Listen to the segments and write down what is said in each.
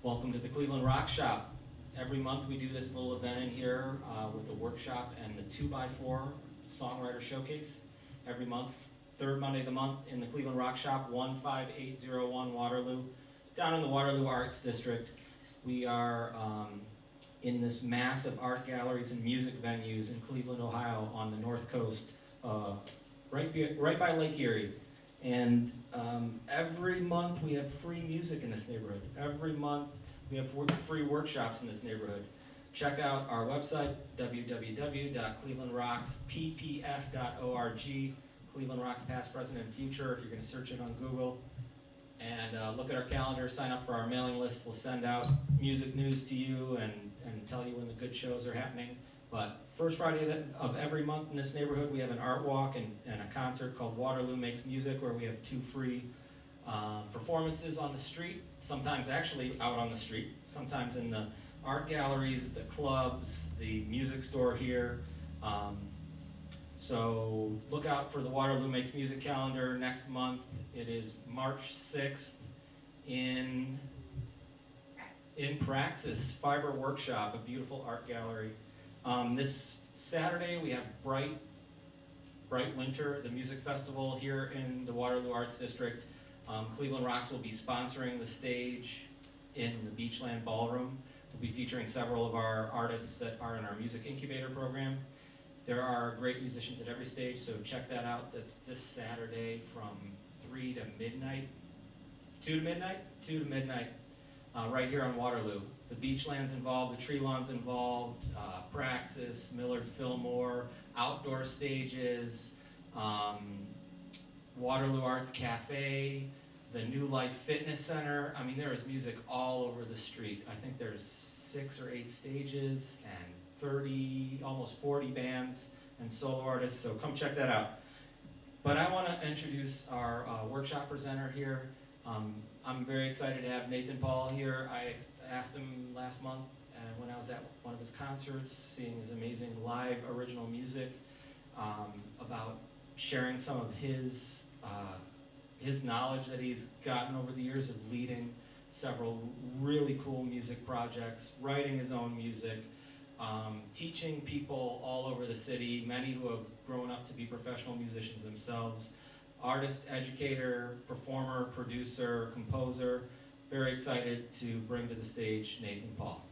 Welcome to the Cleveland Rock Shop. Every month we do this little event in here with a workshop and the 2x4 Songwriter Showcase. Every month, third Monday of the month in the Cleveland Rock Shop, 15801 Waterloo, down in the Waterloo Arts District. We are in this massive art galleries and music venues in Cleveland, Ohio on the North Coast, right by Lake Erie. And every month we have free music in this neighborhood. Every month we have free workshops in this neighborhood. Check out our website, www.clevelandrocksppf.org, Cleveland Rocks Past, Present, and Future, if you're going to search it on Google. And look at our calendar, sign up for our mailing list. We'll send out music news to you and tell you when the good shows are happening. But first Friday of every month in this neighborhood, we have an art walk and a concert called Waterloo Makes Music, where we have 2 free performances on the street, sometimes actually out on the street, sometimes in the art galleries, the clubs, the music store here. So look out for the Waterloo Makes Music calendar next month. It is March 6th in Praxis Fiber Workshop, a beautiful art gallery. This Saturday we have Bright Winter, the music festival here in the Waterloo Arts District. Cleveland Rocks will be sponsoring the stage in the Beachland Ballroom. We'll be featuring several of our artists that are in our music incubator program. There are great musicians at every stage, so check that out. That's this Saturday from 3 to midnight. 2 to midnight? 2 to midnight, right here on Waterloo. The Beachland's involved, the Tree Lawn's involved, Praxis, Millard Fillmore, outdoor stages, Waterloo Arts Cafe, the New Life Fitness Center. I mean, there is music all over the street. I think there's 6 or 8 stages and 30, almost 40 bands and solo artists, so come check that out. But I want to introduce our workshop presenter here. I'm very excited to have Nathan Paul here. I asked him last month when I was at one of his concerts, seeing his amazing live original music, about sharing some of his knowledge that he's gotten over the years of leading several really cool music projects, writing his own music, teaching people all over the city, many who have grown up to be professional musicians themselves. Artist, educator, performer, producer, composer. Very excited to bring to the stage Nathan Paul.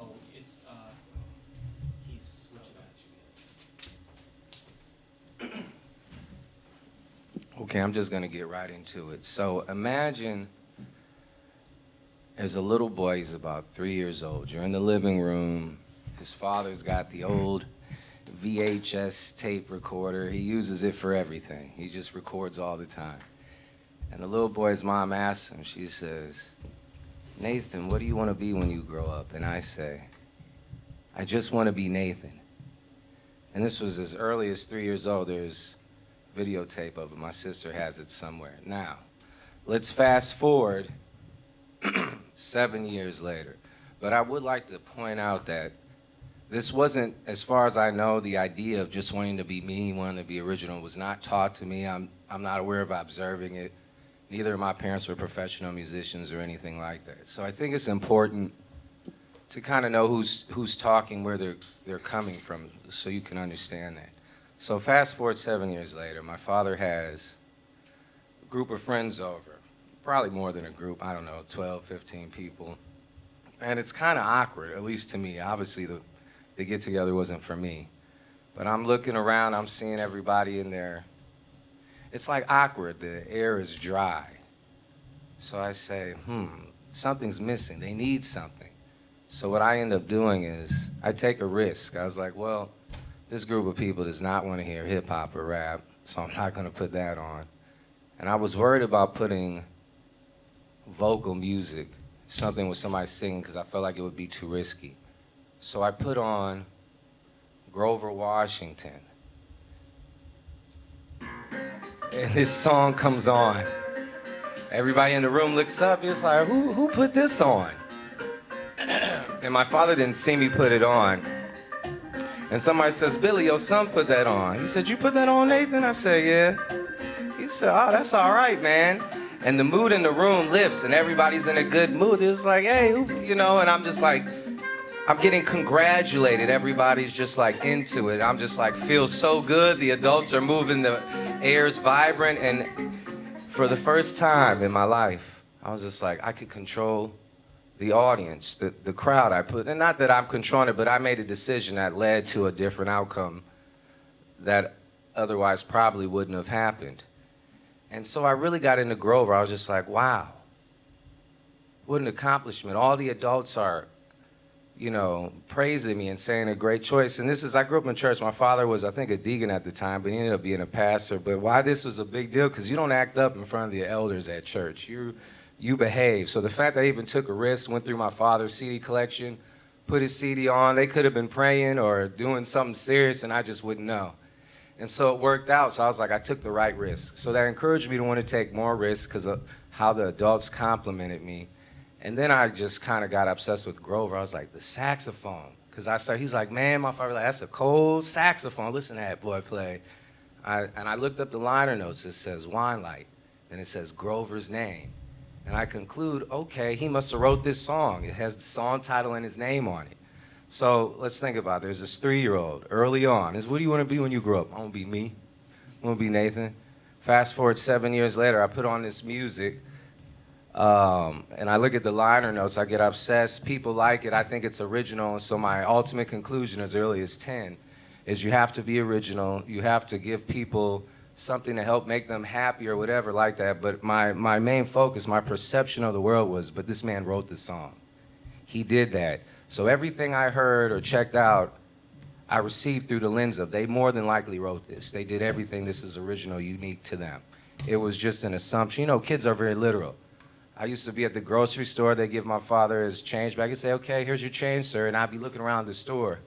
Oh, it's, he's switching at you. Okay, I'm just going to get right into it. So imagine there's a little boy, he's about 3 years old. You're in the living room. His father's got the old VHS tape recorder. He uses it for everything. He just records all the time. And the little boy's mom asks him, she says, "Nathan, what do you want to be when you grow up?" And I say, "I just want to be Nathan." And this was as early as 3 years old. There's videotape of it. My sister has it somewhere. Now, let's fast forward 7 years later. But I would like to point out that this wasn't, as far as I know, the idea of just wanting to be me, wanting to be original was not taught to me. I'm not aware of observing it. Neither of my parents were professional musicians or anything like that. So I think it's important to kind of know who's talking, where they're coming from, so you can understand that. So fast forward 7 years later, my father has a group of friends over, probably more than a group, I don't know, 12, 15 people. And it's kind of awkward, at least to me. Obviously, the get-together wasn't for me. But I'm looking around, I'm seeing everybody in there. It's like awkward, the air is dry. So I say, something's missing, they need something. So what I end up doing is, I take a risk. I was like, well, this group of people does not want to hear hip-hop or rap, so I'm not gonna put that on. And I was worried about putting vocal music, something with somebody singing, because I felt like it would be too risky. So I put on Grover Washington. And this song comes on. Everybody in the room looks up, it's like, who put this on? And my father didn't see me put it on. And somebody says, Billy, your son put that on. He said, you put that on, Nathan? I said, yeah. He said, oh, that's all right, man. And the mood in the room lifts and everybody's in a good mood. It's like, hey, you know, and I'm just like, I'm getting congratulated. Everybody's just like into it. I'm just like, feels so good. The adults are moving, the air's vibrant. And for the first time in my life, I was just like, I could control the audience, the crowd I put. And not that I'm controlling it, but I made a decision that led to a different outcome that otherwise probably wouldn't have happened. And so I really got into Grover. I was just like, wow, what an accomplishment. All the adults are, you know, praising me and saying a great choice. And this is, I grew up in church. My father was, I think, a deacon at the time, but he ended up being a pastor. But why this was a big deal, because you don't act up in front of the elders at church. You behave. So the fact that I even took a risk, went through my father's CD collection, put his CD on, they could have been praying or doing something serious and I just wouldn't know. And so it worked out. So I was like, I took the right risk. So that encouraged me to want to take more risks because of how the adults complimented me. And then I just kind of got obsessed with Grover. I was like, the saxophone. Because he's like, man, my father, like, that's a cold saxophone. Listen to that boy play. And I looked up the liner notes. It says Wine Light. And it says Grover's name. And I conclude, okay, he must have wrote this song. It has the song title and his name on it. So let's think about it. There's this 3-year-old early on. What do you want to be when you grow up? I want to be me. I want to be Nathan. Fast forward 7 years later, I put on this music, and I look at the liner notes. I get obsessed. People like it. I think it's original. And so my ultimate conclusion as early as 10 is you have to be original. You have to give people something to help make them happy or whatever like that. But my main focus, my perception of the world was, but this man wrote the song. He did that. So everything I heard or checked out, I received through the lens of, they more than likely wrote this. They did everything. This is original, unique to them. It was just an assumption. You know, kids are very literal. I used to be at the grocery store. They give my father his change bag. He'd say, okay, here's your change, sir. And I'd be looking around the store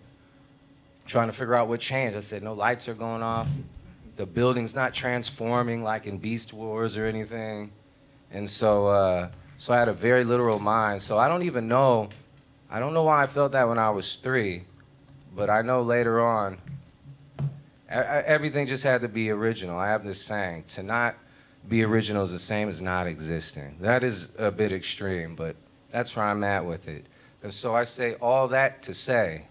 trying to figure out what change. I said, no lights are going off. The building's not transforming like in Beast Wars or anything. And so, so I had a very literal mind. So I don't know why I felt that when I was 3, but I know later on, everything just had to be original. I have this saying, to not be original is the same as not existing. That is a bit extreme, but that's where I'm at with it. And so I say all that to say,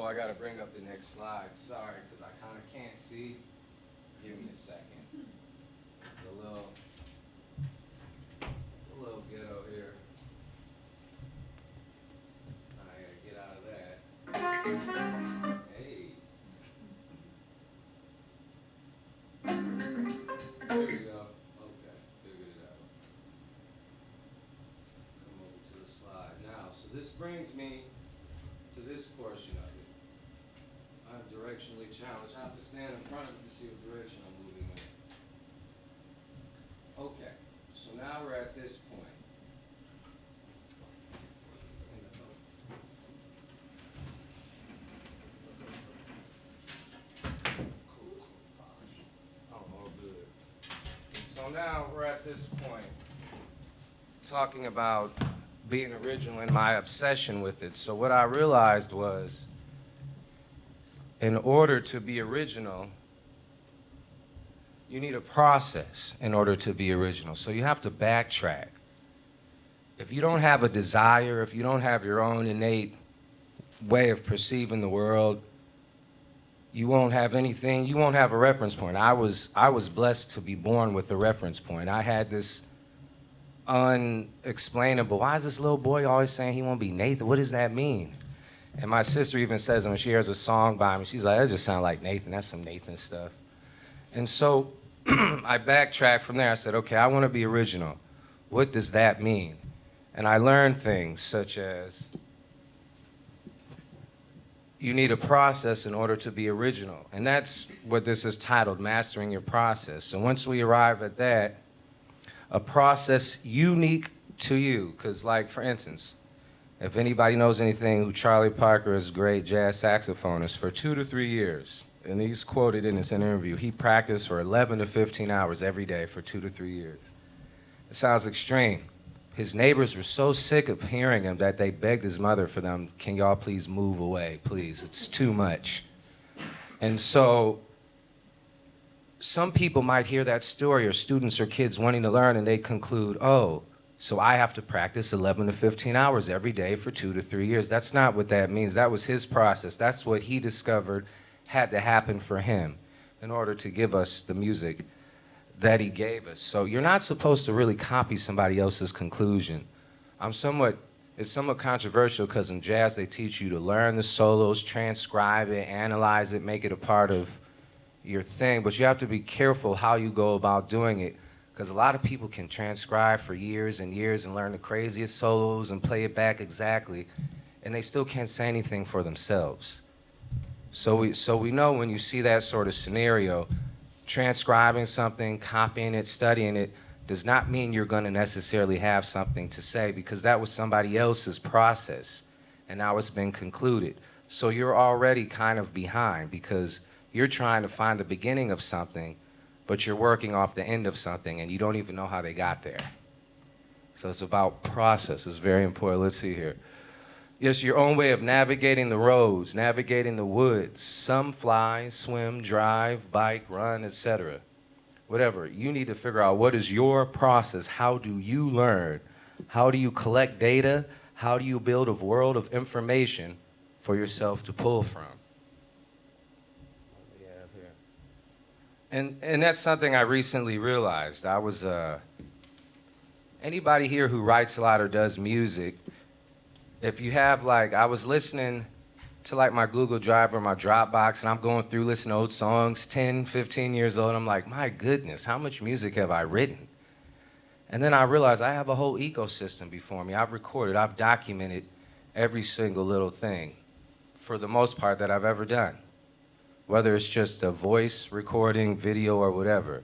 I got to bring up the next slide. Sorry, because I kind of can't see. Give me a second. It's a little ghetto here. I gotta get out of that. Hey. There we go. Okay, figured it out. Come over to the slide now. So this brings me to this portion of it. I'm directionally challenged. I have to stand in front of it to see what direction I'm moving in. Okay, so now we're at this point. So now we're at this point, talking about being original and my obsession with it. So what I realized was, in order to be original, you need a process in order to be original. So you have to backtrack. If you don't have a desire, if you don't have your own innate way of perceiving the world, you won't have anything, you won't have a reference point. I was blessed to be born with a reference point. I had this unexplainable, why is this little boy always saying he won't be Nathan? What does that mean? And my sister even says when she hears a song by me, she's like, that just sounds like Nathan. That's some Nathan stuff. And so I backtracked from there. I said, okay, I want to be original. What does that mean? And I learned things such as you need a process in order to be original. And that's what this is titled, Mastering Your Process. So once we arrive at that, a process unique to you. Because like, for instance, if anybody knows anything, who Charlie Parker is a great jazz saxophonist for 2 to 3 years. And he's quoted in this interview, he practiced for 11 to 15 hours every day for 2 to 3 years. It sounds extreme, his neighbors were so sick of hearing him that they begged his mother for them, can y'all please move away, please? It's too much. And so some people might hear that story, or students or kids wanting to learn, and they conclude, oh, so I have to practice 11 to 15 hours every day for 2 to 3 years. That's not what that means. That was his process. That's what he discovered had to happen for him in order to give us the music that he gave us. So you're not supposed to really copy somebody else's conclusion. It's somewhat controversial because in jazz they teach you to learn the solos, transcribe it, analyze it, make it a part of your thing, but you have to be careful how you go about doing it, because a lot of people can transcribe for years and years and learn the craziest solos and play it back exactly, and they still can't say anything for themselves. So we know when you see that sort of scenario, transcribing something, copying it, studying it, does not mean you're going to necessarily have something to say, because that was somebody else's process, and now it's been concluded. So you're already kind of behind, because you're trying to find the beginning of something, but you're working off the end of something, and you don't even know how they got there. So it's about process. It's very important. Let's see here. Yes, your own way of navigating the roads, navigating the woods. Some fly, swim, drive, bike, run, etc. Whatever. You need to figure out what is your process. How do you learn? How do you collect data? How do you build a world of information for yourself to pull from? And that's something I recently realized. I was, anybody here who writes a lot or does music, if you have I was listening to my Google Drive or my Dropbox, and I'm going through listening to old songs, 10, 15 years old, and I'm like, my goodness, how much music have I written? And then I realized I have a whole ecosystem before me. I've recorded, I've documented every single little thing, for the most part, that I've ever done, whether it's just a voice recording, video, or whatever.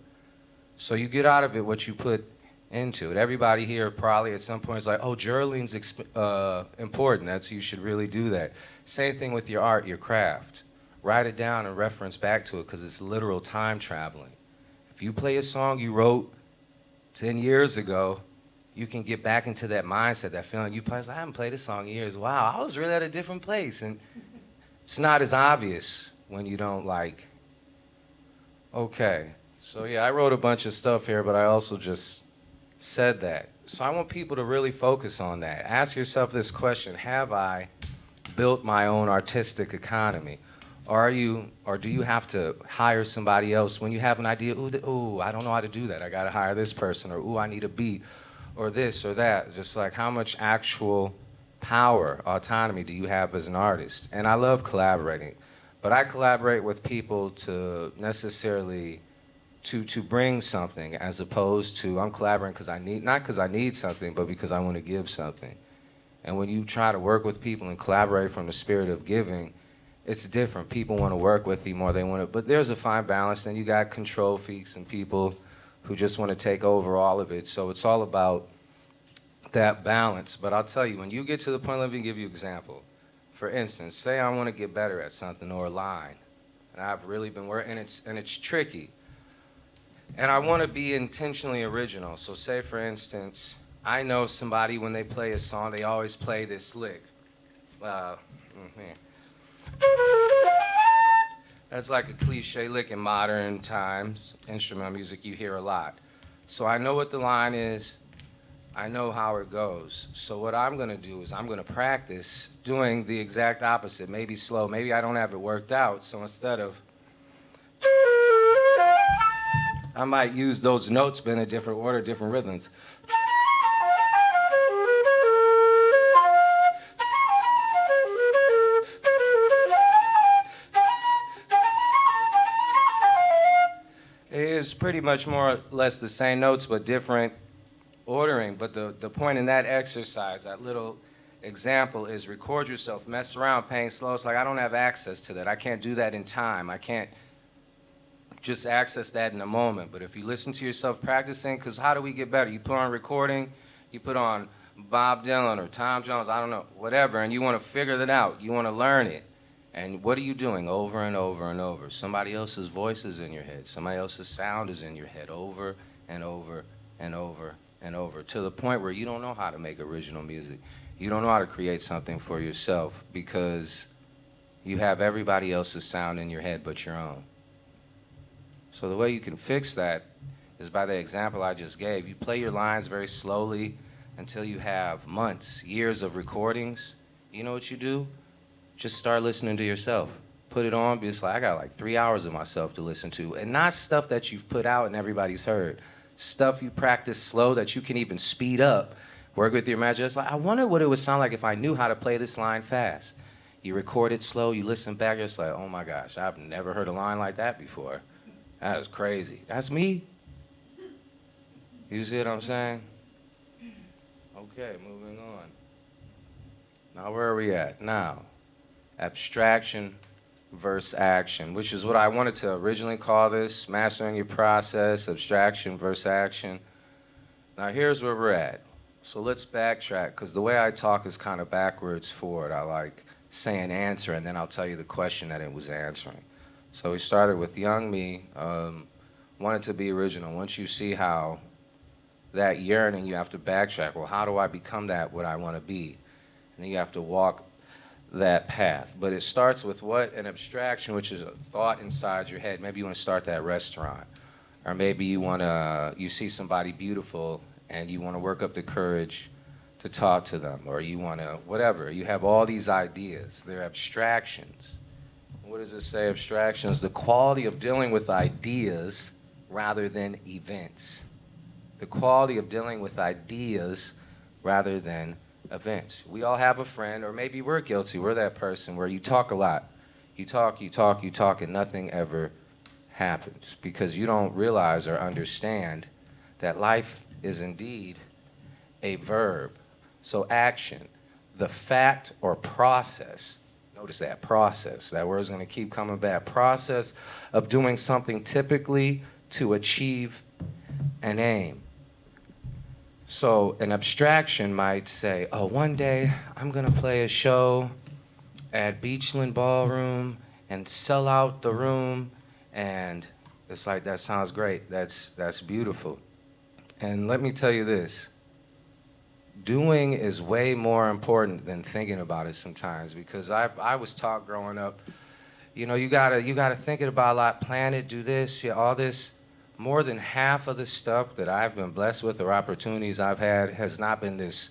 So you get out of it what you put into it. Everybody here probably at some point is like, oh, journaling's important. You should really do that. Same thing with your art, your craft. Write it down and reference back to it, because it's literal time traveling. If you play a song you wrote 10 years ago, you can get back into that mindset, that feeling. You play, I haven't played this song in years. Wow, I was really at a different place. And it's not as obvious when you don't okay. So yeah, I wrote a bunch of stuff here, but I also just said that. So I want people to really focus on that. Ask yourself this question: have I built my own artistic economy? Or do you have to hire somebody else when you have an idea? Ooh, I don't know how to do that. I gotta hire this person. Or ooh, I need a beat, or this or that. Just how much actual power, autonomy do you have as an artist? And I love collaborating, but I collaborate with people to necessarily to bring something, as opposed to I'm collaborating because not because I need something, but because I want to give something. And when you try to work with people and collaborate from the spirit of giving, it's different. People want to work with you more. They want to, but there's a fine balance. Then you got control freaks and people who just want to take over all of it. So it's all about that balance. But I'll tell you, when you get to the point, let me give you an example. For instance, say I want to get better at something or a line, and I've really been working, and it's tricky. And I want to be intentionally original. So say, for instance, I know somebody, when they play a song, they always play this lick. That's like a cliche lick in modern times. Instrumental music you hear a lot. So I know what the line is. I know how it goes. So what I'm going to do is I'm going to practice doing the exact opposite, maybe slow. Maybe I don't have it worked out. So instead of, I might use those notes, but in a different order, different rhythms. It's pretty much more or less the same notes, but different ordering. But the point in that exercise, that little example, is record yourself, mess around, playing slow. It's I don't have access to that. I can't do that in time. I can't just access that in a moment. But if you listen to yourself practicing, because how do we get better? You put on recording, you put on Bob Dylan or Tom Jones, I don't know, whatever, and you want to figure that out. You want to learn it. And what are you doing over and over and over? Somebody else's voice is in your head. Somebody else's sound is in your head over and over and over and over, to the point where you don't know how to make original music. You don't know how to create something for yourself because you have everybody else's sound in your head but your own. So the way you can fix that is by the example I just gave. You play your lines very slowly until you have months, years of recordings. You know what you do? Just start listening to yourself. Put it on, because like, I got like 3 hours of myself to listen to. And not stuff that you've put out and everybody's heard. Stuff you practice slow that you can even speed up. Work with your imagination. It's like, I wonder what it would sound like if I knew how to play this line fast. You record it slow, you listen back, you're just like, oh my gosh, I've never heard a line like that before. That was crazy. That's me. You see what I'm saying? Okay, moving on. Now, where are we at? Now, abstraction versus action, which is what I wanted to originally call this, mastering your process, abstraction versus action. Now, here's where we're at. So let's backtrack, because the way I talk is kind of backwards forward. I like saying answer, and then I'll tell you the question that it was answering. So we started with young me, wanted to be original. Once you see how that yearning, you have to backtrack. Well, how do I become that what I want to be? And then you have to walk that path. But it starts with what? An abstraction, which is a thought inside your head. Maybe you want to start that restaurant. Or maybe you see somebody beautiful and you want to work up the courage to talk to them. Or you want to, whatever. You have all these ideas. They're abstractions. What does it say? Abstractions, the quality of dealing with ideas rather than events. The quality of dealing with ideas rather than events. We all have a friend, or maybe we're guilty. We're that person where you talk a lot. You talk, and nothing ever happens because you don't realize or understand that life is indeed a verb. So action, the fact or process. Notice that process. That word's going to keep coming back. Process of doing something typically to achieve an aim. So an abstraction might say, oh, one day I'm going to play a show at Beachland Ballroom and sell out the room. And it's like, that sounds great. That's beautiful. And let me tell you this. Doing is way more important than thinking about it sometimes, because I was taught growing up, you know, you gotta think about a lot, plan it, do this, yeah, all this. More than half of the stuff that I've been blessed with or opportunities I've had has not been this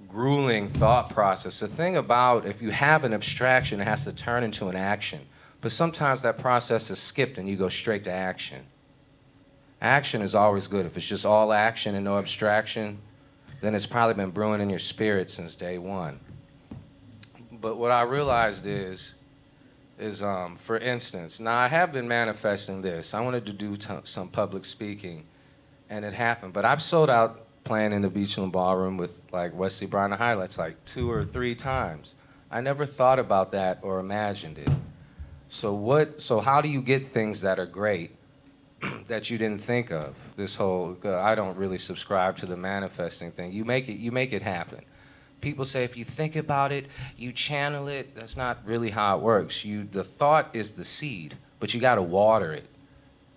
grueling thought process. The thing about, if you have an abstraction, it has to turn into an action. But sometimes that process is skipped and you go straight to action. Action is always good. If it's just all action and no abstraction, then it's probably been brewing in your spirit since day one. But what I realized is for instance, now I have been manifesting this. I wanted to do some public speaking, and it happened. But I've sold out playing in the Beachland Ballroom with like Wesley Brown and Highlights like 2 or 3 times. I never thought about that or imagined it. So how do you get things that are great that you didn't think of? This whole, I don't really subscribe to the manifesting thing. You make it happen. People say if you think about it, you channel it. That's not really how it works. The thought is the seed, but you got to water it.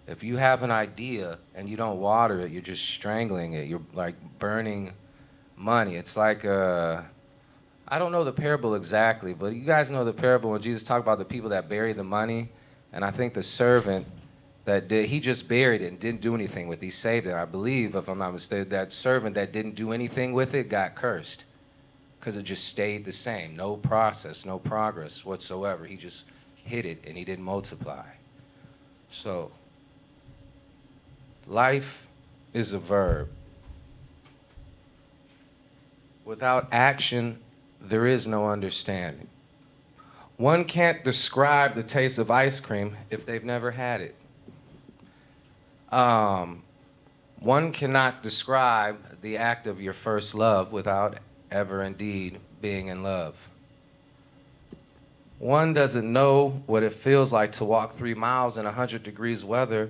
If you have an idea and you don't water it, you're just strangling it. You're like burning money. It's like I don't know the parable exactly, but you guys know the parable when Jesus talked about the people that bury the money. And I think the servant he just buried it and didn't do anything with it. He saved it. I believe, if I'm not mistaken, that servant that didn't do anything with it got cursed, because it just stayed the same. No process, no progress whatsoever. He just hid it and he didn't multiply. So, life is a verb. Without action, there is no understanding. One can't describe the taste of ice cream if they've never had it. One cannot describe the act of your first love without ever indeed being in love. One doesn't know what it feels like to walk 3 miles in 100 degrees weather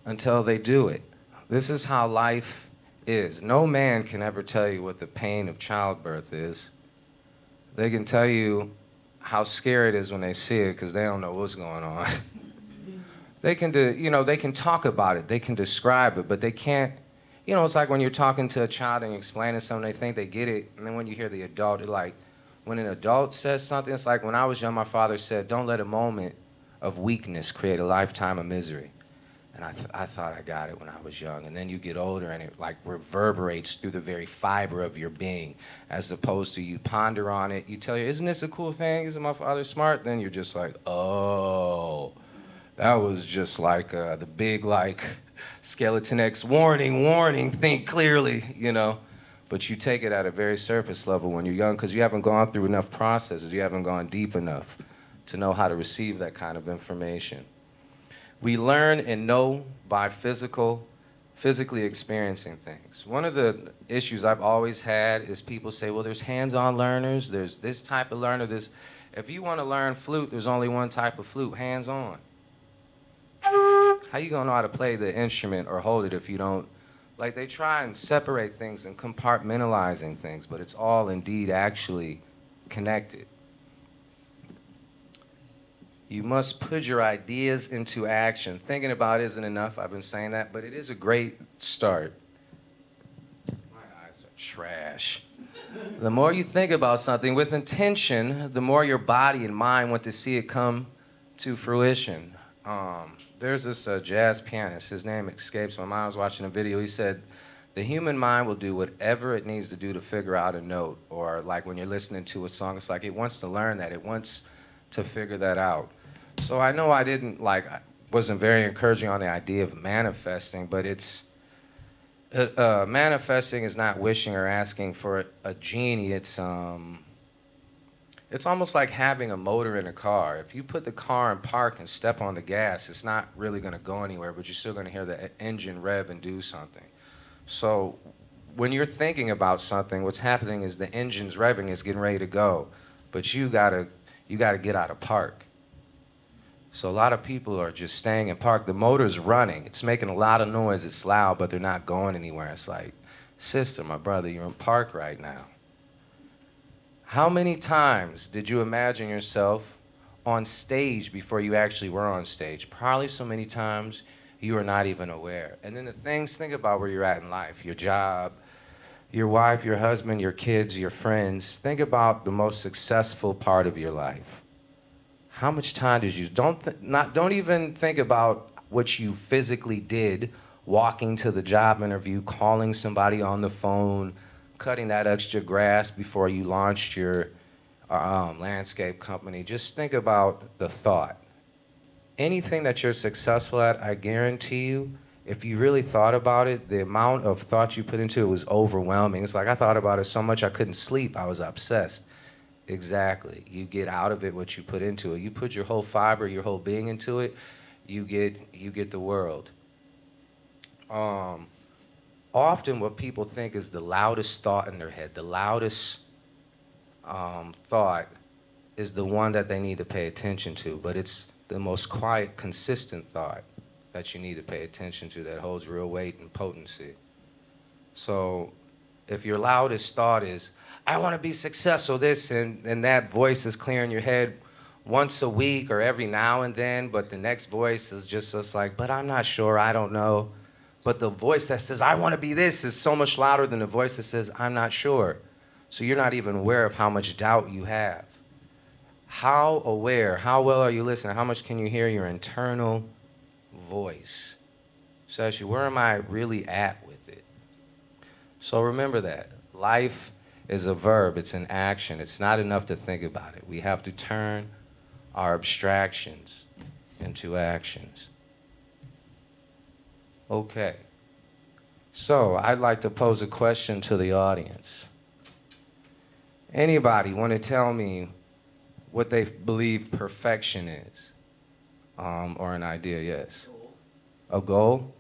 until they do it. This is how life is. No man can ever tell you what the pain of childbirth is. They can tell you how scary it is when they see it, because they don't know what's going on. They can they can talk about it, they can describe it, but they can't you know, it's like when you're talking to a child and you're explaining something, they think they get it, and then when you hear the adult, it like, when an adult says something, it's like when I was young, my father said, don't let a moment of weakness create a lifetime of misery. And I thought I got it when I was young. And then you get older and it like reverberates through the very fiber of your being, as opposed to you ponder on it. You tell you, isn't this a cool thing? Isn't my father smart? Then you're just like, oh, that was just like the big like Skeleton X warning, warning, think clearly, you know. But you take it at a very surface level when you're young because you haven't gone through enough processes. You haven't gone deep enough to know how to receive that kind of information. We learn and know by physically experiencing things. One of the issues I've always had is people say, well, there's hands-on learners, there's this type of learner, this. If you want to learn flute, there's only one type of flute, hands-on. How you gonna know how to play the instrument or hold it if you don't, like they try and separate things and compartmentalizing things, but it's all indeed actually connected. You must put your ideas into action. Thinking about it isn't enough. I've been saying that, but it is a great start. My eyes are trash. The more you think about something with intention, the more your body and mind want to see it come to fruition. There's this jazz pianist. His name escapes my mind. I was watching a video. He said, the human mind will do whatever it needs to do to figure out a note. Or like when you're listening to a song, it's like it wants to learn that. It wants to figure that out. So I know I wasn't very encouraging on the idea of manifesting, but it's, manifesting is not wishing or asking for a genie. It's almost like having a motor in a car. If you put the car in park and step on the gas, it's not really gonna go anywhere, but you're still gonna hear the engine rev and do something. So when you're thinking about something, what's happening is the engine's revving, it's getting ready to go, but you gotta get out of park. So a lot of people are just staying in park. The motor's running. It's making a lot of noise. It's loud, but they're not going anywhere. It's like, sister, my brother, you're in park right now. How many times did you imagine yourself on stage before you actually were on stage? Probably so many times you are not even aware. And then think about where you're at in life, your job, your wife, your husband, your kids, your friends. Think about the most successful part of your life. How much time did you, don't even think about what you physically did, walking to the job interview, calling somebody on the phone, cutting that extra grass before you launched your landscape company. Just think about the thought. Anything that you're successful at, I guarantee you, if you really thought about it, the amount of thought you put into it was overwhelming. It's like I thought about it so much I couldn't sleep. I was obsessed. Exactly. You get out of it what you put into it. You put your whole fiber, your whole being into it, you get the world. Often what people think is the loudest thought in their head, the loudest thought is the one that they need to pay attention to, but it's the most quiet, consistent thought that you need to pay attention to that holds real weight and potency. So if your loudest thought is, I want to be successful, this, and that voice is clear in your head once a week or every now and then, but the next voice is just like, but I'm not sure, I don't know. But the voice that says, I want to be this is so much louder than the voice that says, I'm not sure. So you're not even aware of how much doubt you have. How aware, how well are you listening? How much can you hear your internal voice? So actually, where am I really at with it? So remember that. Life is a verb, it's an action. It's not enough to think about it. We have to turn our abstractions into actions. Okay. So I'd like to pose a question to the audience. Anybody want to tell me what they believe perfection is? Or an idea, yes. A goal?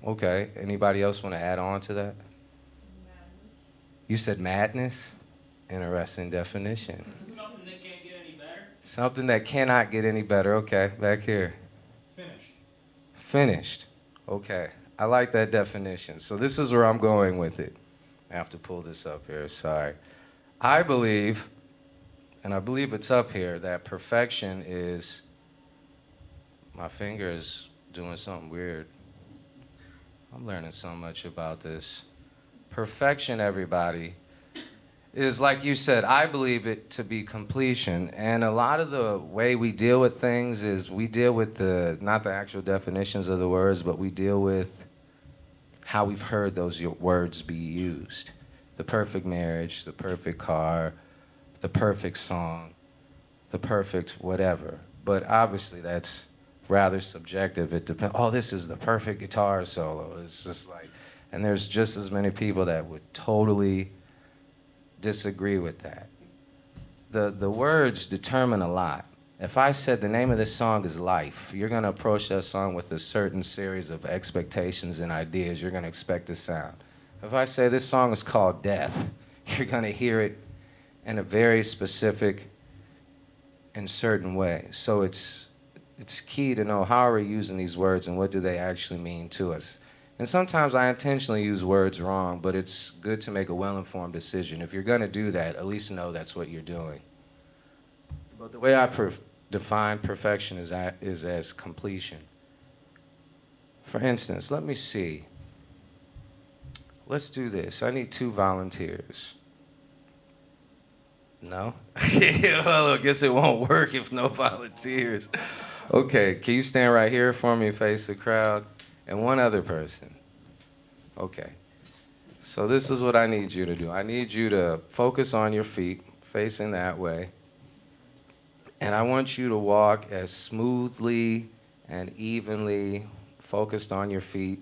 Okay. Anybody else want to add on to that? You said madness? Interesting definition. Something that can't get any better. Something that cannot get any better. Okay, back here. Finished. Finished. Okay, I like that definition. So this is where I'm going with it. I have to pull this up here, sorry. I believe, and I believe it's up here, that perfection is, my finger is doing something weird. I'm learning so much about this. Perfection, everybody, is like you said, I believe it to be completion. And a lot of the way we deal with things is we deal with not the actual definitions of the words, but we deal with how we've heard those words be used. The perfect marriage, the perfect car, the perfect song, the perfect whatever. But obviously that's rather subjective. It depends, oh, this is the perfect guitar solo. It's just like, and there's just as many people that would totally disagree with that. The words determine a lot. If I said the name of this song is Life, you're gonna approach that song with a certain series of expectations and ideas you're gonna expect to sound. If I say this song is called Death, you're gonna hear it in a very specific and certain way. So it's key to know how are we using these words and what do they actually mean to us. And sometimes I intentionally use words wrong, but it's good to make a well-informed decision. If you're gonna do that, at least know that's what you're doing. But the way I define perfection is as completion. For instance, let me see. Let's do this. I need 2 volunteers. No? Well, I guess it won't work if no volunteers. Okay, can you stand right here for me and face the crowd? And 1 other person. Okay. So this is what I need you to do. I need you to focus on your feet, facing that way. And I want you to walk as smoothly and evenly focused on your feet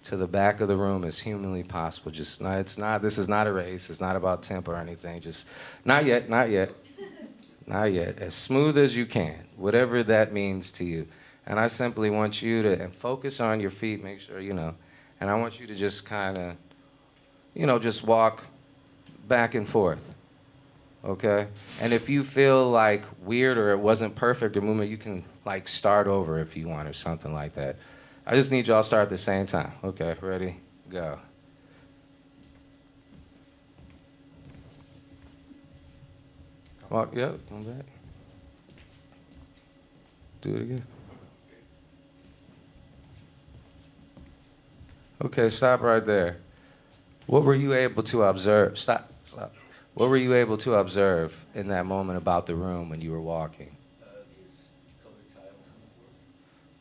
to the back of the room as humanly possible. Just this is not a race. It's not about tempo or anything. Just not yet. Not yet. As smooth as you can, whatever that means to you. And I simply want you to focus on your feet, make sure, and I want you to just kind of, just walk back and forth, okay? And if you feel like weird or it wasn't perfect or movement, you can like start over if you want or something like that. I just need y'all to start at the same time. Okay, ready, go. Walk, yep, come back. Do it again. Okay, stop right there. What were you able to observe? Stop. What were you able to observe in that moment about the room when you were walking?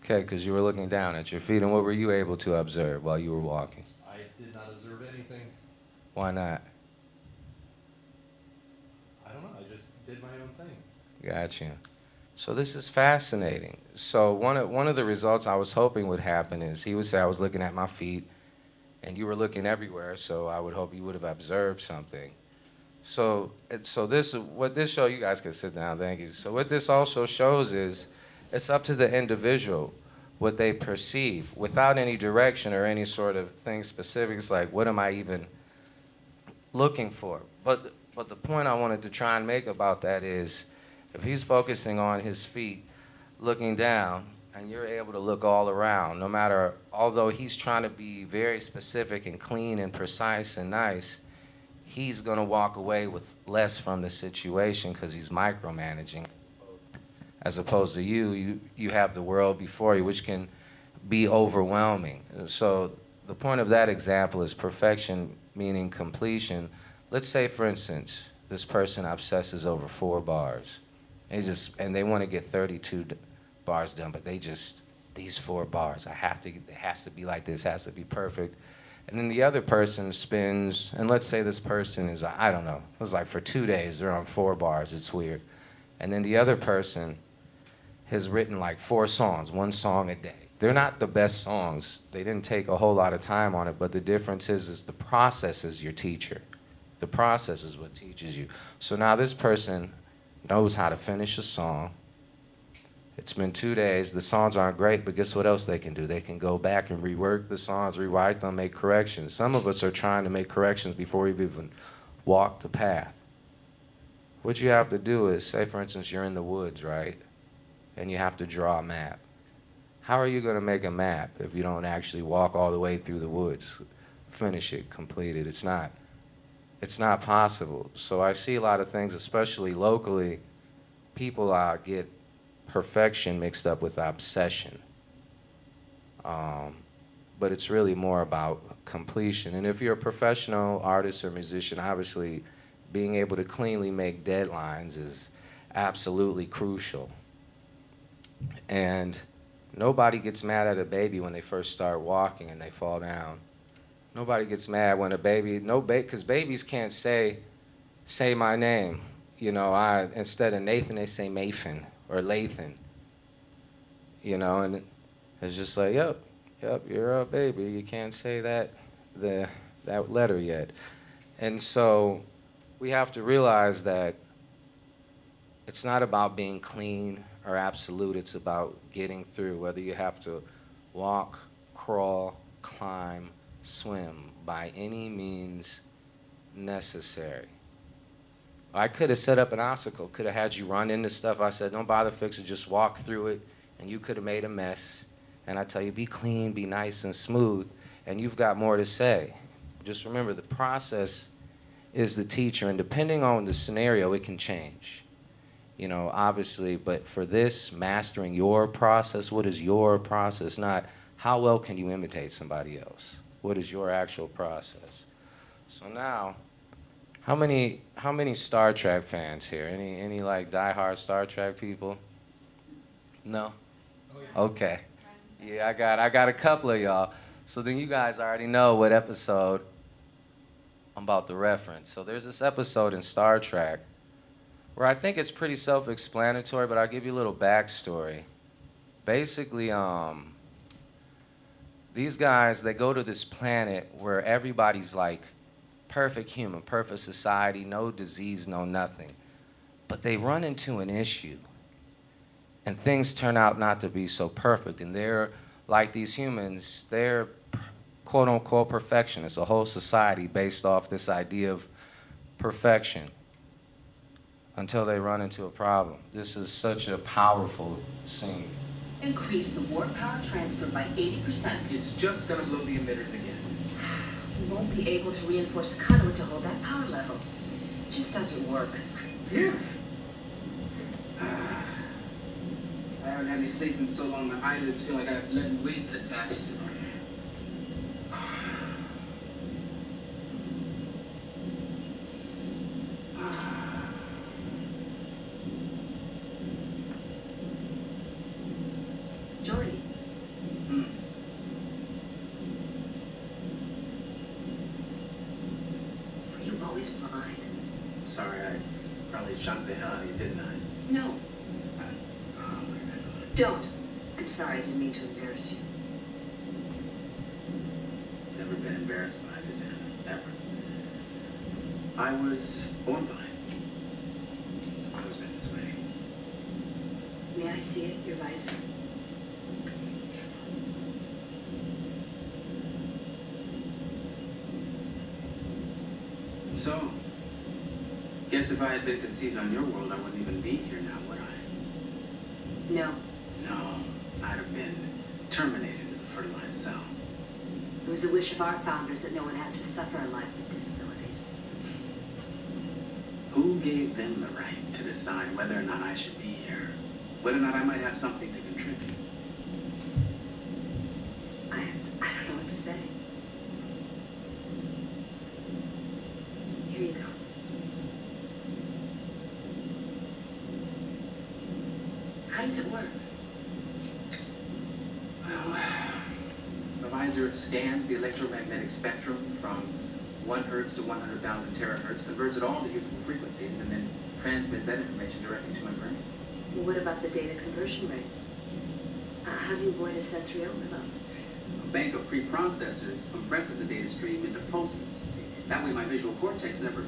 Okay, because you were looking down at your feet. And what were you able to observe while you were walking? I did not observe anything. Why not? I don't know. I just did my own thing. Gotcha. So this is fascinating. So one of the results I was hoping would happen is he would say I was looking at my feet and you were looking everywhere, so I would hope you would have observed something. So what this show, you guys can sit down, thank you. So what this also shows is it's up to the individual what they perceive without any direction or any sort of thing specific. It's like, what am I even looking for? But the point I wanted to try and make about that is if he's focusing on his feet, looking down, and you're able to look all around, although he's trying to be very specific and clean and precise and nice, he's gonna walk away with less from the situation because he's micromanaging. As opposed to you have the world before you, which can be overwhelming. So the point of that example is perfection, meaning completion. Let's say, for instance, this person obsesses over 4 bars. And they want to get 32 bars done, but these 4 bars, it has to be like this, has to be perfect. And then the other person spins, and let's say this person is, I don't know, it was like for 2 days, they're on 4 bars, it's weird. And then the other person has written like 4 songs, 1 song a day. They're not the best songs. They didn't take a whole lot of time on it, but the difference is the process is your teacher. The process is what teaches you. So now this person knows how to finish a song. It's been 2 days. The songs aren't great, but guess what else they can do? They can go back and rework the songs, rewrite them, make corrections. Some of us are trying to make corrections before we've even walked the path. What you have to do is, say for instance, you're in the woods, right? And you have to draw a map. How are you going to make a map if you don't actually walk all the way through the woods, finish it, complete it? It's not possible. So I see a lot of things, especially locally, people get perfection mixed up with obsession. but it's really more about completion. And if you're a professional artist or musician, obviously being able to cleanly make deadlines is absolutely crucial. And nobody gets mad at a baby when they first start walking and they fall down. Nobody gets mad when a baby, because babies can't say my name. You know, instead of Nathan, they say Mathan or Lathan. You know, and it's just like, yep, you're a baby. You can't say that letter yet. And so we have to realize that it's not about being clean or absolute. It's about getting through, whether you have to walk, crawl, climb, swim, by any means necessary. I could have set up an obstacle, could have had you run into stuff. I said, don't bother fix it, just walk through it, and you could have made a mess. And I tell you, be clean, be nice and smooth, and you've got more to say. Just remember, the process is the teacher, and depending on the scenario, it can change. You know, obviously, but for this, mastering your process, what is your process? Not how well can you imitate somebody else? What is your actual process? So now, how many Star Trek fans here? Any like diehard Star Trek people? No? Oh, yeah. Okay. Yeah, I got a couple of y'all. So then you guys already know what episode I'm about to reference. So there's this episode in Star Trek where I think it's pretty self-explanatory, but I'll give you a little backstory. Basically, these guys, they go to this planet where everybody's like perfect human, perfect society, no disease, no nothing. But they run into an issue, and things turn out not to be so perfect. And they're like these humans, they're quote-unquote perfectionists, a whole society based off this idea of perfection, until they run into a problem. This is such a powerful scene. Increase the warp power transfer by 80%. It's just gonna blow the emitters again. You won't be able to reinforce a conduit to hold that power level. It just doesn't work. Yeah. I haven't had any sleep in so long, my eyelids feel like I have leaden weights attached to them. Jordy, were you always blind? Sorry, I probably shocked the hell out of you, didn't I? No. Don't. I'm sorry, I didn't mean to embarrass you. Never been embarrassed by this, Anna. Ever. I was born blind. I've always been this way. May I see it, your visor? So, guess if I had been conceived on your world, I wouldn't even be here now, would I? No. No, I'd have been terminated as a fertilized cell. It was the wish of our founders that no one have to suffer in life with disabilities. Who gave them the right to decide whether or not I should be here? Whether or not I might have something to contribute? I don't know what to say. Here you go. How does it work? Well, the visor scans the electromagnetic spectrum from 1 hertz to 100,000 terahertz, converts it all to usable frequencies, and then transmits that information directly to my brain. Well, what about the data conversion rate? How do you avoid a sensory overload? A bank of preprocessors compresses the data stream into pulses, you see. That way my visual cortex never...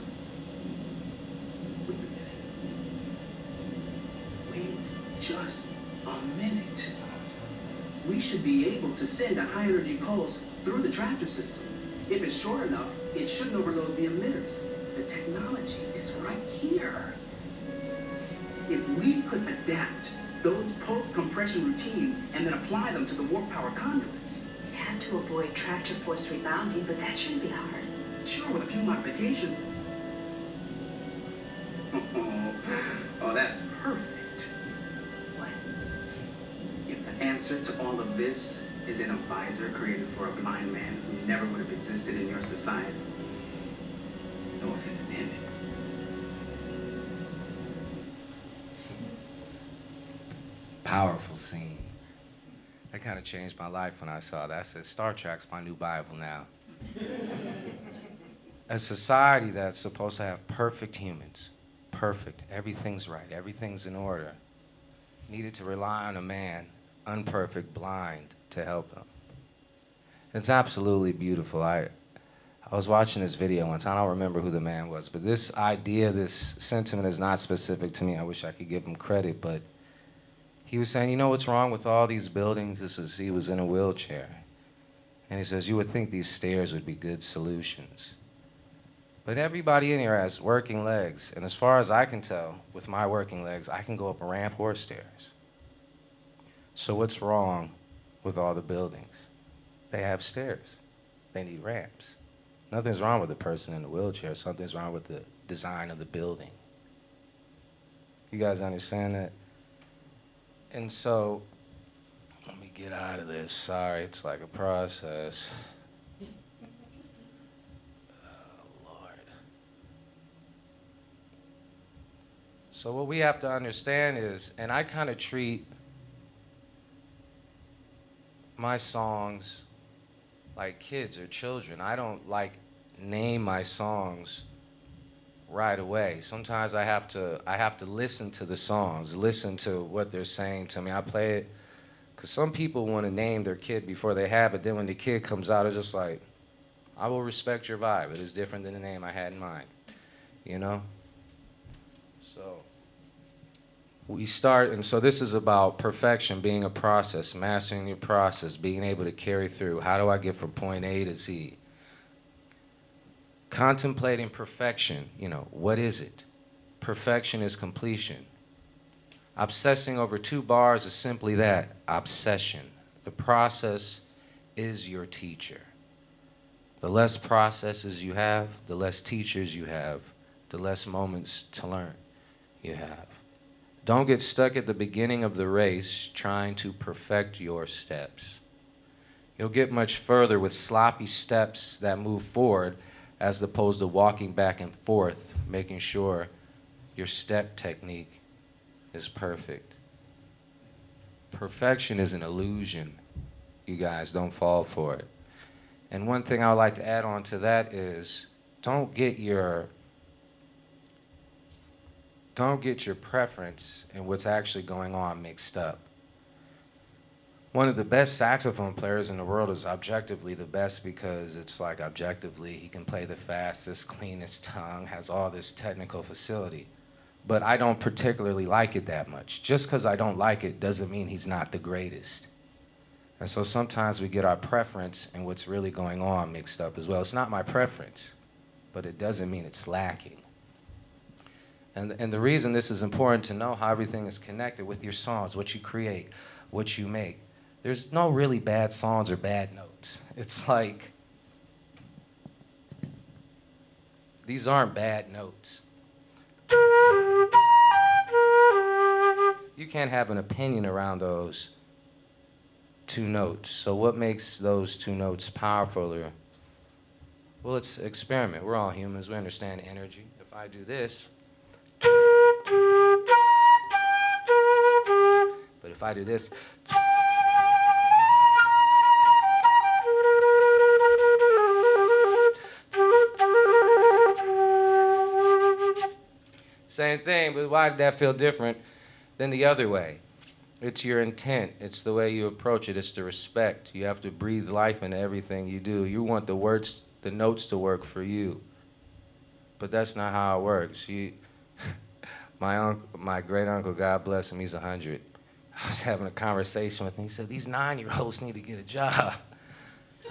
Wait a minute. Wait just a minute. We should be able to send a high-energy pulse through the tractor system. If it's short enough, it shouldn't overload the emitters. The technology is right here. If we could adapt those pulse compression routines and then apply them to the warp power conduits. You'd have to avoid tractor force rebounding, but that shouldn't be hard. Sure, with a few modifications. Oh, that's perfect. What? If the answer to all of this Is it a visor created for a blind man who never would have existed in your society? No offense intended. Powerful scene. That kind of changed my life when I saw that. I said, Star Trek's my new Bible now. A society that's supposed to have perfect humans, perfect, everything's right, everything's in order, needed to rely on a man, unperfect, blind, to help them. It's absolutely beautiful. I was watching this video once. I don't remember who the man was, but this idea, this sentiment is not specific to me. I wish I could give him credit, but he was saying, you know what's wrong with all these buildings? He was in a wheelchair. And he says, you would think these stairs would be good solutions. But everybody in here has working legs. And as far as I can tell, with my working legs, I can go up a ramp or stairs. So what's wrong with all the buildings? They have stairs. They need ramps. Nothing's wrong with the person in the wheelchair. Something's wrong with the design of the building. You guys understand that? And so, let me get out of this. Sorry, it's like a process. Oh, Lord. So what we have to understand is, and I kind of treat my songs like kids or children. I don't like name my songs right away. Sometimes I have to listen to the songs, listen to what they're saying to me. I play it because some people want to name their kid before they have it. Then when the kid comes out, it's just like, I will respect your vibe. It is different than the name I had in mind, you know? So we start, and so this is about perfection, being a process, mastering your process, being able to carry through. How do I get from point A to Z? Contemplating perfection, you know, what is it? Perfection is completion. Obsessing over 2 bars is simply that, obsession. The process is your teacher. The less processes you have, the less teachers you have, the less moments to learn you have. Don't get stuck at the beginning of the race trying to perfect your steps. You'll get much further with sloppy steps that move forward as opposed to walking back and forth, making sure your step technique is perfect. Perfection is an illusion. You guys, don't fall for it. And one thing I would like to add on to that is don't get your preference and what's actually going on mixed up. One of the best saxophone players in the world is objectively the best because it's like objectively he can play the fastest, cleanest tongue, has all this technical facility. But I don't particularly like it that much. Just because I don't like it doesn't mean he's not the greatest. And so sometimes we get our preference and what's really going on mixed up as well. It's not my preference, but it doesn't mean it's lacking. And the reason this is important to know how everything is connected with your songs, what you create, what you make. There's no really bad songs or bad notes. It's like, these aren't bad notes. You can't have an opinion around those 2 notes. So what makes those 2 notes powerful? Well, it's experiment. We're all humans. We understand energy. If I do this, but if I do this, same thing, but why did that feel different than the other way? It's your intent. It's the way you approach it. It's the respect. You have to breathe life into everything you do. You want the words, the notes to work for you. But that's not how it works. My great uncle, God bless him, he's 100. I was having a conversation with him. He said, these 9-year-olds need to get a job.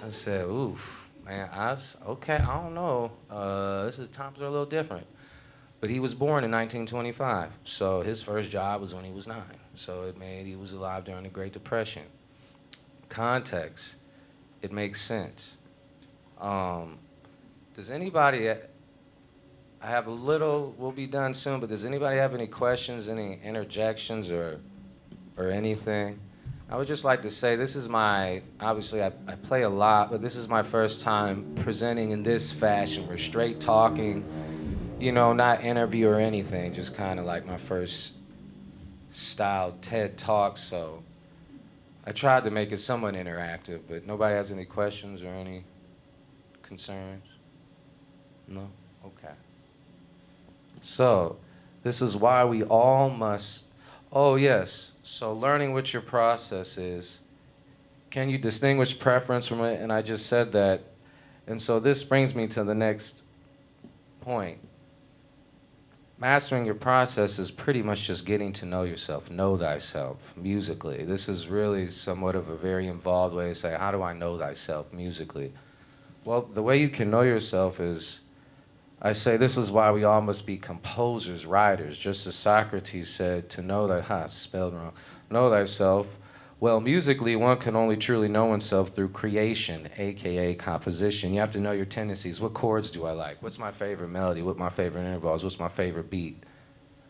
I said, oof, man, okay, I don't know. Times are a little different. But he was born in 1925, so his first job was when he was 9. So he was alive during the Great Depression. Context, it makes sense. Does anybody, we'll be done soon, but does anybody have any questions, any interjections or anything? I would just like to say this is obviously I play a lot, but this is my first time presenting in this fashion. We're straight talking, not interview or anything, just kind of like my first style TED Talk, so I tried to make it somewhat interactive, but nobody has any questions or any concerns? No? Okay. So, this is why we all must, oh yes, so learning what your process is. Can you distinguish preference from it? And I just said that. And so this brings me to the next point. Mastering your process is pretty much just getting to know yourself, know thyself musically. This is really somewhat of a very involved way to say, how do I know thyself musically? Well, the way you can know yourself is, I say this is why we all must be composers, writers, just as Socrates said, to know spelled wrong, know thyself. Well, musically, one can only truly know oneself through creation, AKA composition. You have to know your tendencies. What chords do I like? What's my favorite melody? What my favorite intervals? What's my favorite beat?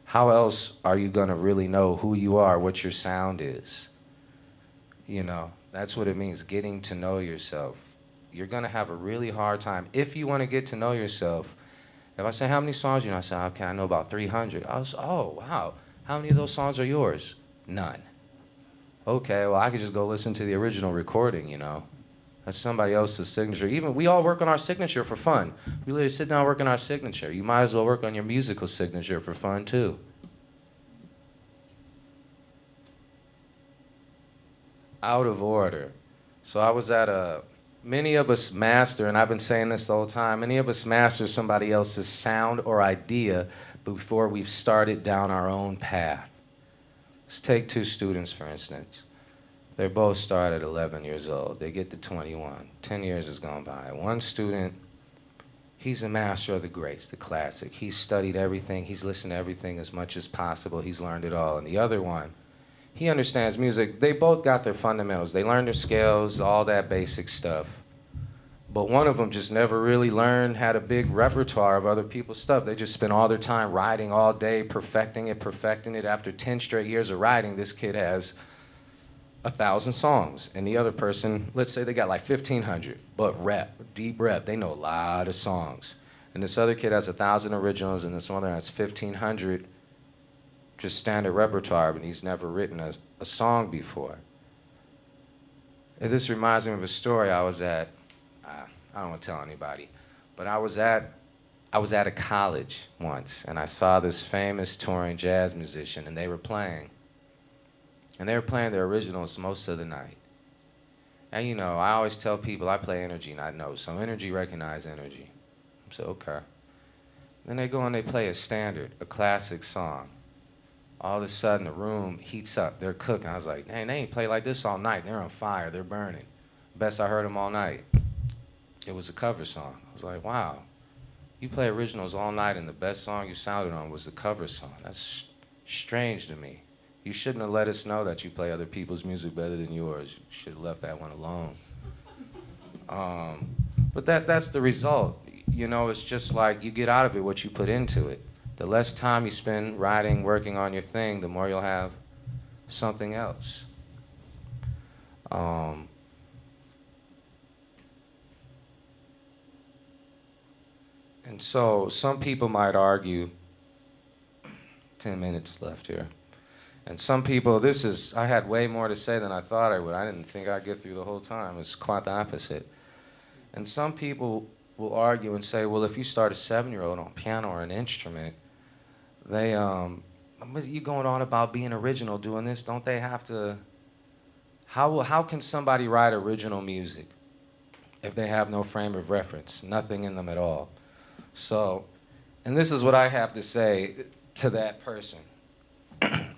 How else are you gonna really know who you are, what your sound is? That's what it means, getting to know yourself. You're gonna have a really hard time. If you wanna get to know yourself, if I say, how many songs do you know? I say, okay, I know about 300. I was, oh, wow. How many of those songs are yours? None. Okay, well, I could just go listen to the original recording, That's somebody else's signature. Even, we all work on our signature for fun. We literally sit down and work on our signature. You might as well work on your musical signature for fun, too. Out of order. So I was at many of us master, and I've been saying this the whole time, many of us master somebody else's sound or idea before we've started down our own path. Let's take two students, for instance. They both start at 11 years old. They get to 21. 10 years has gone by. One student, he's a master of the greats, the classic. He's studied everything. He's listened to everything as much as possible. He's learned it all. And the other one, he understands music. They both got their fundamentals. They learned their scales, all that basic stuff. But one of them just never really learned, had a big repertoire of other people's stuff. They just spent all their time writing all day, perfecting it. After 10 straight years of writing, this kid has 1,000 songs. And the other person, let's say they got like 1,500, but deep rep. They know a lot of songs. And this other kid has 1,000 originals, and this one has 1,500 just standard repertoire, but he's never written a song before. And this reminds me of a story I was at. I don't want to tell anybody, but I was at a college once, and I saw this famous touring jazz musician, and they were playing. And they were playing their originals most of the night. And I always tell people I play energy, not notes. So energy recognize energy. So okay. Then they go and they play a standard, a classic song. All of a sudden the room heats up. They're cooking. I was like, hey, they ain't play like this all night. They're on fire. They're burning. Best I heard them all night. It was a cover song. I was like, wow, you play originals all night and the best song you sounded on was the cover song. That's strange to me. You shouldn't have let us know that you play other people's music better than yours. You should have left that one alone. But that's the result. It's just like you get out of it what you put into it. The less time you spend writing, working on your thing, the more you'll have something else. And so some people might argue, 10 minutes left here, and some people, I had way more to say than I thought I would. I didn't think I'd get through the whole time. It's quite the opposite. And some people will argue and say, well, if you start a 7-year-old on piano or an instrument, you going on about being original doing this, don't they have to, how can somebody write original music if they have no frame of reference, nothing in them at all? So, and this is what I have to say to that person.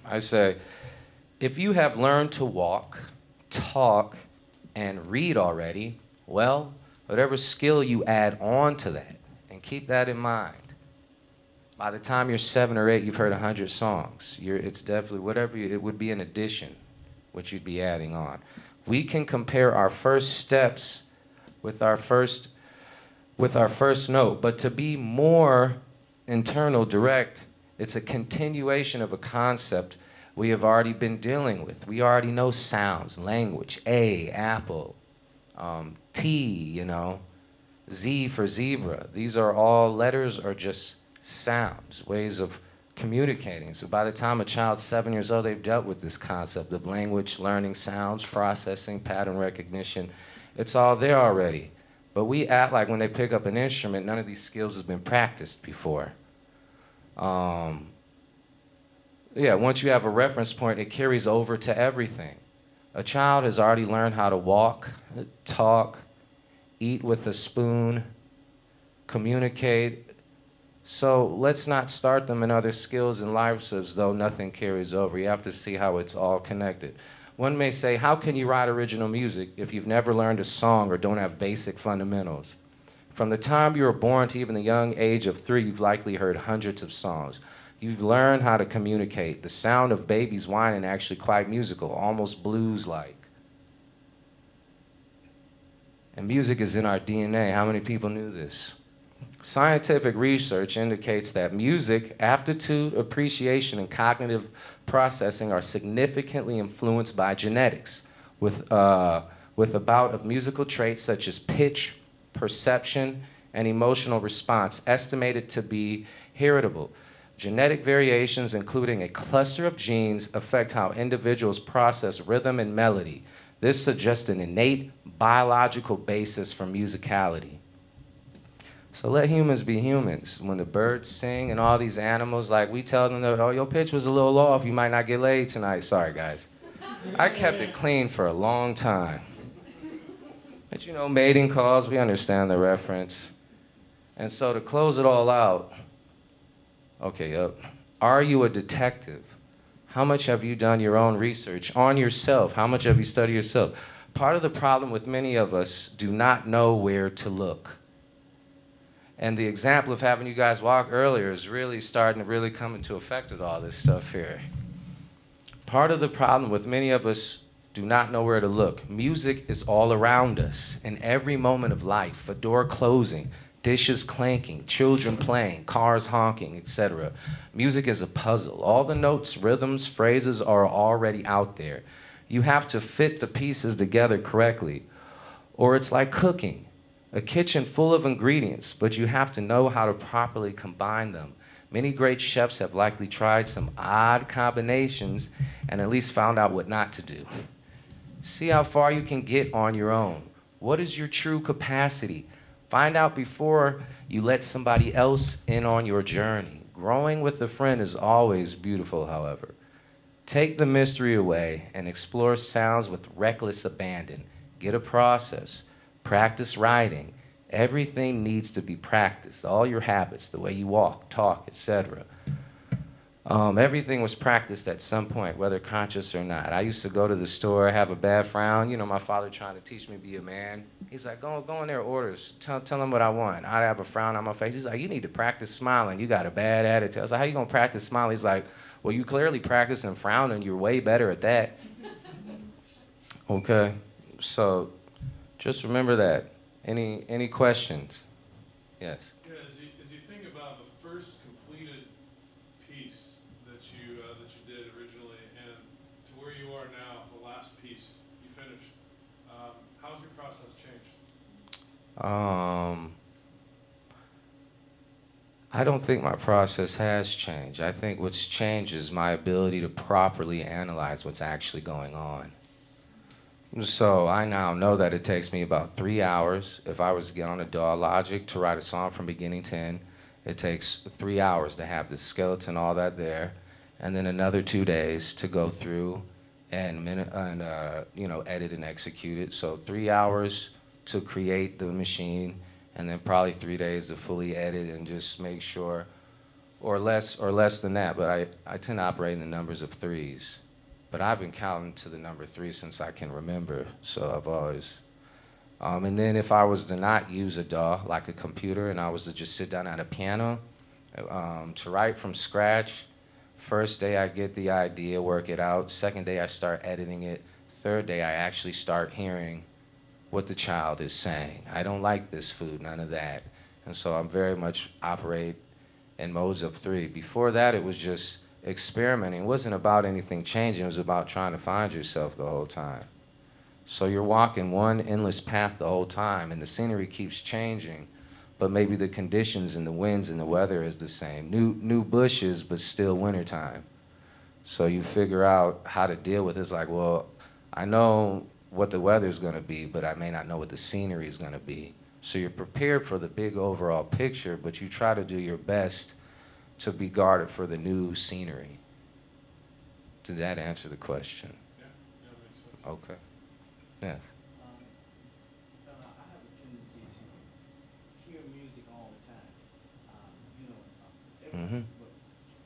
I say, if you have learned to walk, talk, and read already, well, whatever skill you add on to that, and keep that in mind. By the time you're 7 or 8, you've heard 100 songs. It's definitely, it would be an addition, what you'd be adding on. We can compare our first steps with our first note, but to be more internal, direct, it's a continuation of a concept we have already been dealing with. We already know sounds, language, A, apple, T, you know, Z for zebra. These are all letters or just sounds, ways of communicating. So by the time a child's 7 years old, they've dealt with this concept of language, learning sounds, processing, pattern recognition. It's all there already. But we act like when they pick up an instrument, none of these skills has been practiced before. Yeah, once you have a reference point, it carries over to everything. A child has already learned how to walk, talk, eat with a spoon, communicate. So let's not start them in other skills and lives as though nothing carries over. You have to see how it's all connected. One may say, how can you write original music if you've never learned a song or don't have basic fundamentals? From the time you were born to even the young age of 3, you've likely heard hundreds of songs. You've learned how to communicate. The sound of babies whining actually quite musical, almost blues-like. And music is in our DNA. How many people knew this? Scientific research indicates that music, aptitude, appreciation, and cognitive processing are significantly influenced by genetics, with a bout of musical traits such as pitch, perception, and emotional response estimated to be heritable. Genetic variations, including a cluster of genes, affect how individuals process rhythm and melody. This suggests an innate biological basis for musicality. So let humans be humans. When the birds sing and all these animals, like we tell them, that, oh, your pitch was a little off, you might not get laid tonight. Sorry, guys. I kept it clean for a long time. But you know, mating calls, we understand the reference. And so to close it all out, okay, are you a detective? How much have you done your own research on yourself? How much have you studied yourself? Part of the problem with many of us do not know where to look. And the example of having you guys walk earlier is really starting to really come into effect with all this stuff here. Part of the problem with many of us do not know where to look. Music is all around us in every moment of life, a door closing, dishes clanking, children playing, cars honking, etc. Music is a puzzle. All the notes, rhythms, phrases are already out there. You have to fit the pieces together correctly. Or it's like cooking. A kitchen full of ingredients, but you have to know how to properly combine them. Many great chefs have likely tried some odd combinations and at least found out what not to do. See how far you can get on your own. What is your true capacity? Find out before you let somebody else in on your journey. Growing with a friend is always beautiful, however. Take the mystery away and explore sounds with reckless abandon. Get a process. Practice writing. Everything needs to be practiced. All your habits, the way you walk, talk, etc. Everything was practiced at some point, whether conscious or not. I used to go to the store, have a bad frown. You know, my father trying to teach me to be a man. He's like, go in there, orders. Tell them what I want. I'd have a frown on my face. He's like, you need to practice smiling. You got a bad attitude. I was like, how you going to practice smiling? He's like, well, you clearly practicing frowning. You're way better at that. Okay, so just remember that. Any questions? Yes. Yeah, as you think about the first completed piece that you did originally, and to where you are now, the last piece you finished, how's your process changed? I don't think my process has changed. I think what's changed is my ability to properly analyze what's actually going on. So I now know that it takes me about 3 hours. If I was to get on a DAW Logic to write a song from beginning to end, it takes 3 hours to have the skeleton, all that there, and then another 2 days to go through and edit and execute it. So 3 hours to create the machine, and then probably 3 days to fully edit and just make sure, or less than that. But I tend to operate in the numbers of threes. But I've been counting to the number 3 since I can remember, so I've always. And then if I was to not use a DAW, like a computer, and I was to just sit down at a piano to write from scratch, first day I get the idea, work it out. Second day I start editing it. Third day I actually start hearing what the child is saying. I don't like this food, none of that. And so I'm very much operate in modes of 3. Before that, it was just experimenting. It wasn't about anything changing. It was about trying to find yourself the whole time. So you're walking one endless path the whole time, and the scenery keeps changing, but maybe the conditions and the winds and the weather is the same. New bushes, but still wintertime. So you figure out how to deal with it. It's like, well, I know what the weather's gonna be, but I may not know what the scenery is gonna be. So you're prepared for the big overall picture, but you try to do your best to be guarded for the new scenery. Did that answer the question? Yeah, makes sense. Okay. Yes. I have a tendency to hear music all the time. You know what I'm talking about. Mhm. But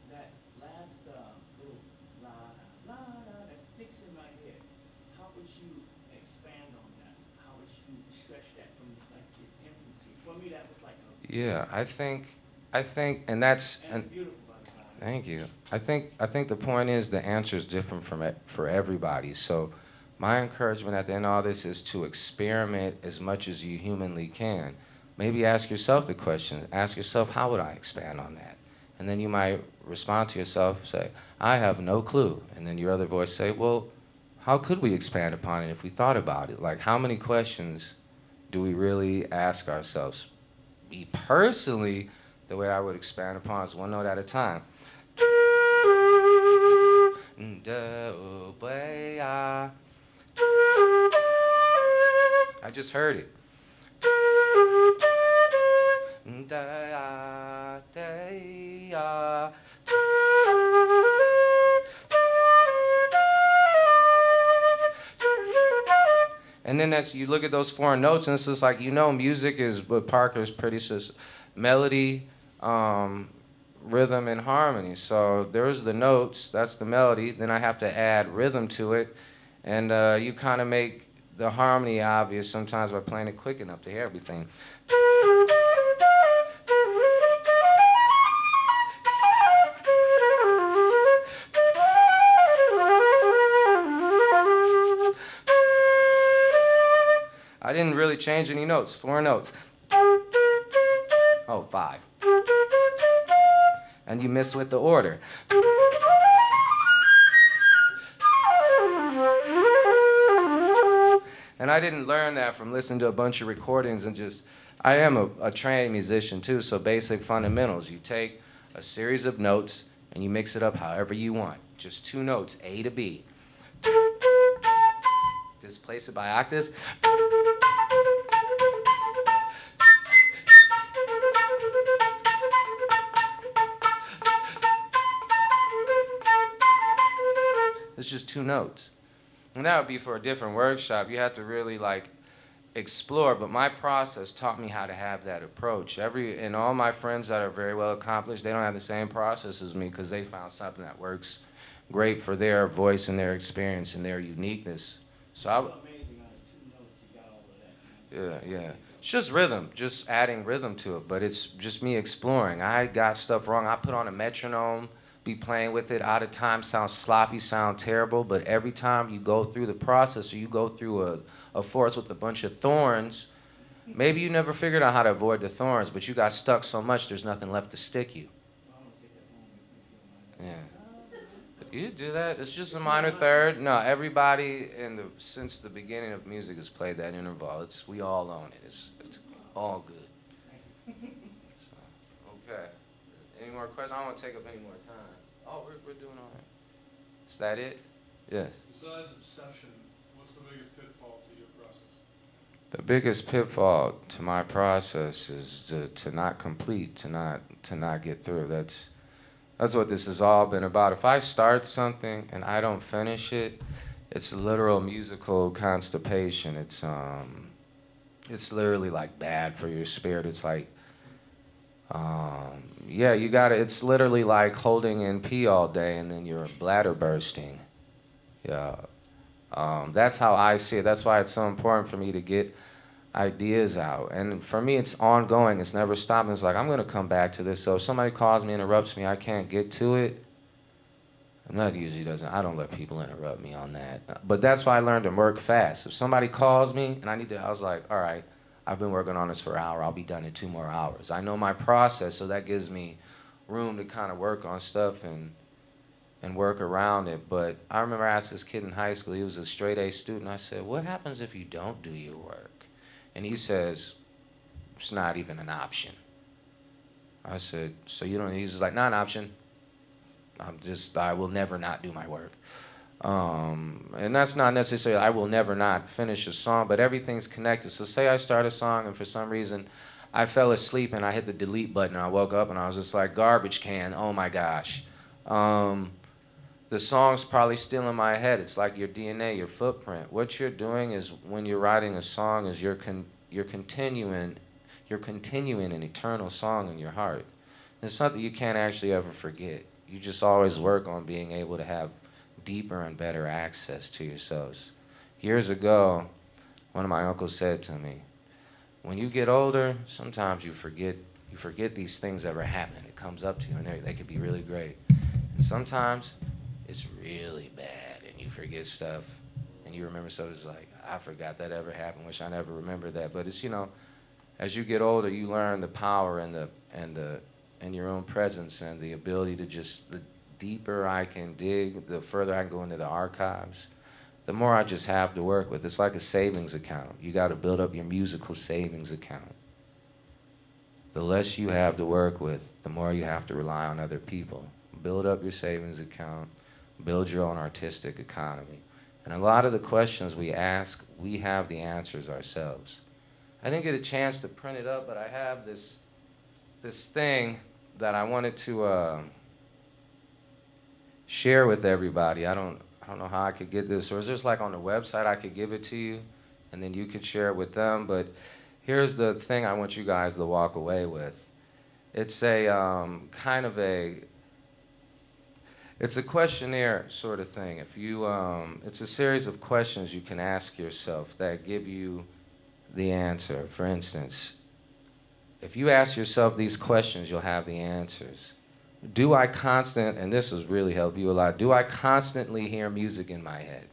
that last little la la la la that sticks in my head, how would you expand on that? How would you stretch that from like its infancy? For me, that was like a Yeah, I think, and that's, and it's beautiful by the way. thank you. I think the point is the answer is different for everybody. So my encouragement at the end of all this is to experiment as much as you humanly can. Maybe ask yourself the question. Ask yourself, how would I expand on that? And then you might respond to yourself, say, I have no clue. And then your other voice say, well, how could we expand upon it if we thought about it? Like, how many questions do we really ask ourselves? Me personally, the way I would expand upon is one note at a time. I just heard it. And then that's, you look at those foreign notes, and it's just like, music is what Parker's pretty says, melody, rhythm, and harmony. So there's the notes, that's the melody. Then I have to add rhythm to it, and you kind of make the harmony obvious sometimes by playing it quick enough to hear everything. I didn't really change any notes, 4 notes. Oh, 5. And you miss with the order. And I didn't learn that from listening to a bunch of recordings and just, I am a trained musician too, so basic fundamentals. You take a series of notes and you mix it up however you want. Just 2 notes, A to B. Displace it by octaves. It's just 2 notes. And that would be for a different workshop. You have to really explore, but my process taught me how to have that approach. And all my friends that are very well accomplished, they don't have the same process as me because they found something that works great for their voice and their experience and their uniqueness. So It's amazing out of 2 notes you got all of that. yeah. It's just rhythm, just adding rhythm to it, but it's just me exploring. I got stuff wrong. I put on a metronome, be playing with it, out of time, sound sloppy, sound terrible, but every time you go through the process or you go through a forest with a bunch of thorns, maybe you never figured out how to avoid the thorns, but you got stuck so much there's nothing left to stick you. I want to take that home with me if you don't mind. Yeah. You do that. It's just a minor third. No, everybody since the beginning of music has played that interval. We all own it. It's all good. So, okay. Any more questions? I don't want to take up any more time. Oh, we're doing all right. Is that it? Yes. Besides obsession, what's the biggest pitfall to your process? The biggest pitfall to my process is to not complete, to not get through. That's what this has all been about. If I start something and I don't finish it, it's literal musical constipation. It's literally bad for your spirit. It's it's literally like holding in pee all day and then your bladder bursting. Yeah. That's how I see it. That's why it's so important for me to get ideas out. And for me, it's ongoing. It's never stopping. It's like, I'm going to come back to this. So if somebody calls me, interrupts me, I can't get to it. And that usually doesn't. I don't let people interrupt me on that. But that's why I learned to work fast. If somebody calls me and I was like, all right, I've been working on this for an hour. I'll be done in 2 more hours. I know my process, so that gives me room to kind of work on stuff. And and work around it. But I remember I asked this kid in high school, he was a straight A student. I said, what happens if you don't do your work? And he says, it's not even an option. I said, so you don't, he's like, not an option. I will never not do my work. And that's not necessarily, I will never not finish a song, but everything's connected. So say I start a song and for some reason I fell asleep and I hit the delete button and I woke up and I was just like, garbage can, oh my gosh. The song's probably still in my head. It's like your DNA, your footprint. What you're doing is when you're writing a song is you're continuing an eternal song in your heart. It's something you can't actually ever forget. You just always work on being able to have deeper and better access to yourselves. Years ago, one of my uncles said to me, when you get older, sometimes you forget these things that ever happened. It comes up to you and they could be really great. And sometimes it's really bad and you forget stuff and you remember stuff. It's like, I forgot that ever happened, wish I never remembered that. But it's, you know, as you get older, you learn the power and your own presence and the ability to just, the deeper I can dig, the further I can go into the archives, the more I just have to work with. It's like a savings account. You got to build up your musical savings account. The less you have to work with, the more you have to rely on other people. Build up your savings account, build your own artistic economy. And a lot of the questions we ask, we have the answers ourselves. I didn't get a chance to print it up, but I have this thing that I wanted to share with everybody. I don't know how I could get this, or is this like on the website I could give it to you and then you could share it with them? But here's the thing I want you guys to walk away with. It's a it's a questionnaire sort of thing. If you, it's a series of questions you can ask yourself that give you the answer. For instance, if you ask yourself these questions, you'll have the answers. And this has really helped you a lot, do I constantly hear music in my head?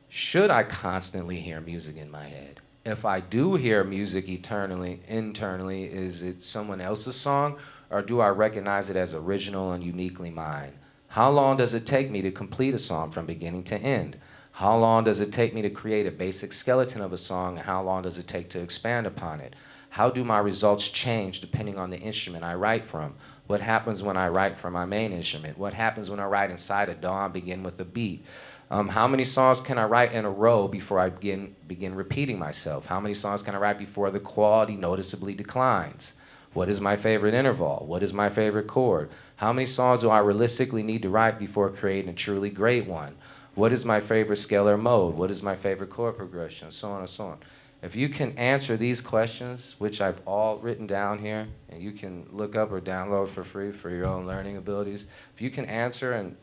Should I constantly hear music in my head? If I do hear music internally, is it someone else's song, or do I recognize it as original and uniquely mine? How long does it take me to complete a song from beginning to end? How long does it take me to create a basic skeleton of a song, and how long does it take to expand upon it? How do my results change depending on the instrument I write from? What happens when I write from my main instrument? What happens when I write inside a DAW and begin with a beat? How many songs can I write in a row before I begin repeating myself? How many songs can I write before the quality noticeably declines? What is my favorite interval? What is my favorite chord? How many songs do I realistically need to write before creating a truly great one? What is my favorite scalar mode? What is my favorite chord progression? So on and so on. If you can answer these questions, which I've all written down here, and you can look up or download for free for your own learning abilities, if you can answer and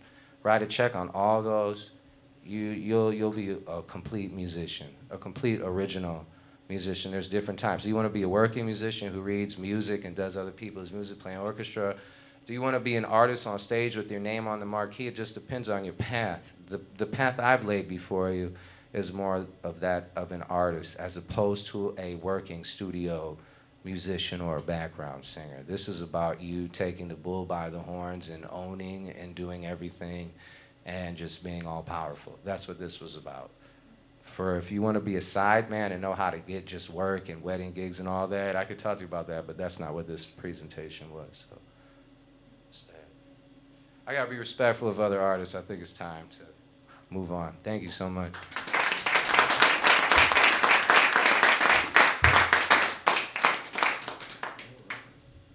write a check on all those, you'll be a complete musician, a complete original musician. There's different types. Do you want to be a working musician who reads music and does other people's music, playing orchestra? Do you want to be an artist on stage with your name on the marquee? It just depends on your path. The path I've laid before you is more of that of an artist as opposed to a working studio musician or a background singer. This is about you taking the bull by the horns and owning and doing everything and just being all powerful. That's what this was about. For if you want to be a side man and know how to get just work and wedding gigs and all that, I could talk to you about that, but that's not what this presentation was. So, I gotta be respectful of other artists. I think it's time to move on. Thank you so much.